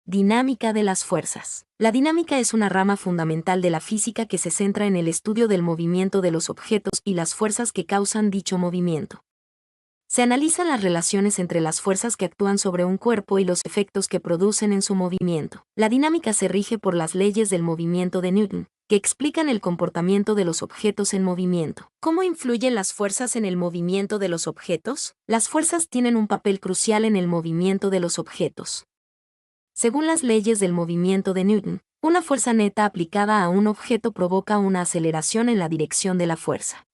Dinámica de las fuerzas. La dinámica es una rama fundamental de la física que se centra en el estudio del movimiento de los objetos y las fuerzas que causan dicho movimiento. Se analizan las relaciones entre las fuerzas que actúan sobre un cuerpo y los efectos que producen en su movimiento. La dinámica se rige por las leyes del movimiento de Newton, que explican el comportamiento de los objetos en movimiento. ¿Cómo influyen las fuerzas en el movimiento de los objetos? Las fuerzas tienen un papel crucial en el movimiento de los objetos. Según las leyes del movimiento de Newton, una fuerza neta aplicada a un objeto provoca una aceleración en la dirección de la fuerza.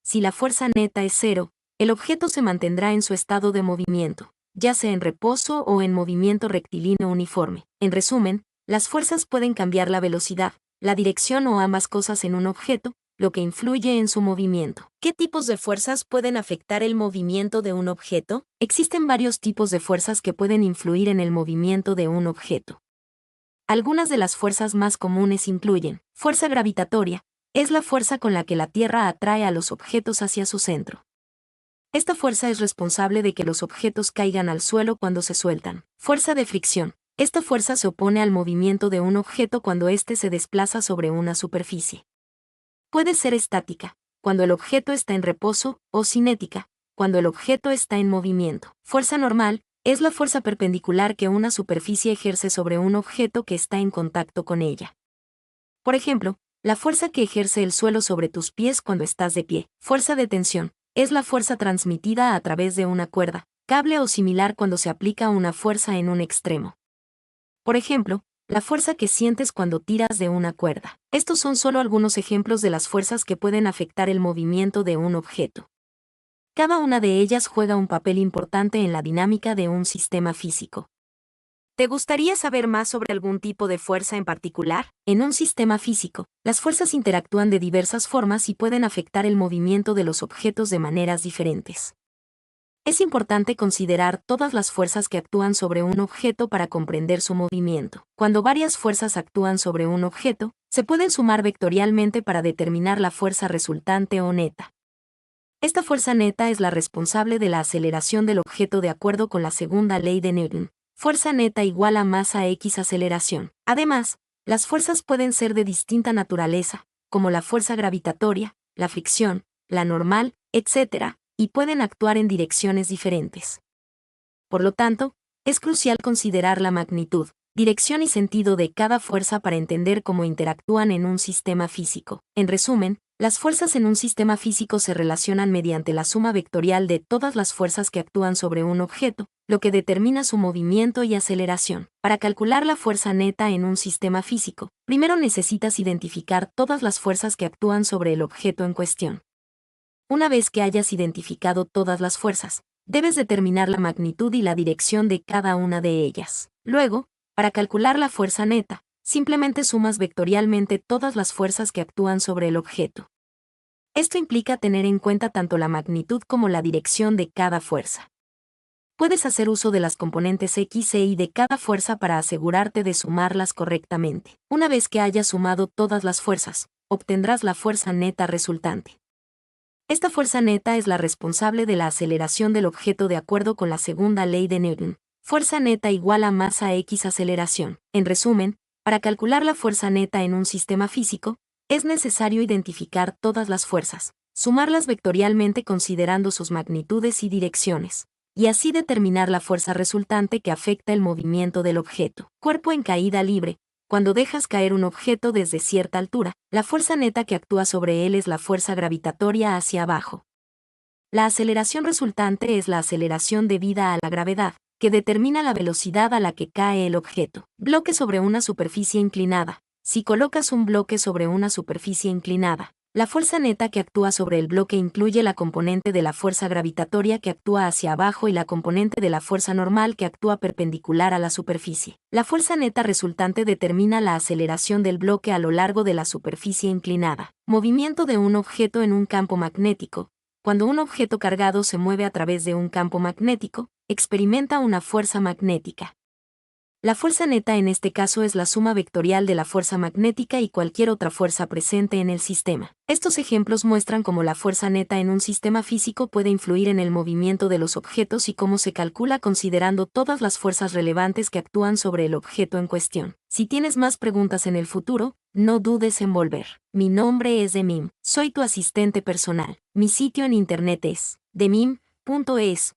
Si la fuerza neta es cero, el objeto se mantendrá en su estado de movimiento, ya sea en reposo o en movimiento rectilíneo uniforme. En resumen, las fuerzas pueden cambiar la velocidad, la dirección o ambas cosas en un objeto, lo que influye en su movimiento. ¿Qué tipos de fuerzas pueden afectar el movimiento de un objeto? Existen varios tipos de fuerzas que pueden influir en el movimiento de un objeto. Algunas de las fuerzas más comunes incluyen: fuerza gravitatoria, es la fuerza con la que la Tierra atrae a los objetos hacia su centro. Esta fuerza es responsable de que los objetos caigan al suelo cuando se sueltan. Fuerza de fricción. Esta fuerza se opone al movimiento de un objeto cuando éste se desplaza sobre una superficie. Puede ser estática, cuando el objeto está en reposo, o cinética, cuando el objeto está en movimiento. Fuerza normal es la fuerza perpendicular que una superficie ejerce sobre un objeto que está en contacto con ella. Por ejemplo, la fuerza que ejerce el suelo sobre tus pies cuando estás de pie. Fuerza de tensión es la fuerza transmitida a través de una cuerda, cable o similar cuando se aplica una fuerza en un extremo. Por ejemplo, la fuerza que sientes cuando tiras de una cuerda. Estos son solo algunos ejemplos de las fuerzas que pueden afectar el movimiento de un objeto. Cada una de ellas juega un papel importante en la dinámica de un sistema físico. ¿Te gustaría saber más sobre algún tipo de fuerza en particular? En un sistema físico, las fuerzas interactúan de diversas formas y pueden afectar el movimiento de los objetos de maneras diferentes. Es importante considerar todas las fuerzas que actúan sobre un objeto para comprender su movimiento. Cuando varias fuerzas actúan sobre un objeto, se pueden sumar vectorialmente para determinar la fuerza resultante o neta. Esta fuerza neta es la responsable de la aceleración del objeto de acuerdo con la segunda ley de Newton. Fuerza neta igual a masa x aceleración. Además, las fuerzas pueden ser de distinta naturaleza, como la fuerza gravitatoria, la fricción, la normal, etc., y pueden actuar en direcciones diferentes. Por lo tanto, es crucial considerar la magnitud, dirección y sentido de cada fuerza para entender cómo interactúan en un sistema físico. En resumen, las fuerzas en un sistema físico se relacionan mediante la suma vectorial de todas las fuerzas que actúan sobre un objeto, lo que determina su movimiento y aceleración. Para calcular la fuerza neta en un sistema físico, primero necesitas identificar todas las fuerzas que actúan sobre el objeto en cuestión. Una vez que hayas identificado todas las fuerzas, debes determinar la magnitud y la dirección de cada una de ellas. Luego, para calcular la fuerza neta, simplemente sumas vectorialmente todas las fuerzas que actúan sobre el objeto. Esto implica tener en cuenta tanto la magnitud como la dirección de cada fuerza. Puedes hacer uso de las componentes X e Y de cada fuerza para asegurarte de sumarlas correctamente. Una vez que hayas sumado todas las fuerzas, obtendrás la fuerza neta resultante. Esta fuerza neta es la responsable de la aceleración del objeto de acuerdo con la segunda ley de Newton. Fuerza neta igual a masa x aceleración. En resumen, para calcular la fuerza neta en un sistema físico, es necesario identificar todas las fuerzas, sumarlas vectorialmente considerando sus magnitudes y direcciones, y así determinar la fuerza resultante que afecta el movimiento del objeto. Cuerpo en caída libre. Cuando dejas caer un objeto desde cierta altura, la fuerza neta que actúa sobre él es la fuerza gravitatoria hacia abajo. La aceleración resultante es la aceleración debida a la gravedad, que determina la velocidad a la que cae el objeto. Bloque sobre una superficie inclinada. Si colocas un bloque sobre una superficie inclinada, la fuerza neta que actúa sobre el bloque incluye la componente de la fuerza gravitatoria que actúa hacia abajo y la componente de la fuerza normal que actúa perpendicular a la superficie. La fuerza neta resultante determina la aceleración del bloque a lo largo de la superficie inclinada. Movimiento de un objeto en un campo magnético. Cuando un objeto cargado se mueve a través de un campo magnético, experimenta una fuerza magnética. La fuerza neta en este caso es la suma vectorial de la fuerza magnética y cualquier otra fuerza presente en el sistema. Estos ejemplos muestran cómo la fuerza neta en un sistema físico puede influir en el movimiento de los objetos y cómo se calcula considerando todas las fuerzas relevantes que actúan sobre el objeto en cuestión. Si tienes más preguntas en el futuro, no dudes en volver. Mi nombre es Demim, soy tu asistente personal. Mi sitio en internet es demim.es.tl.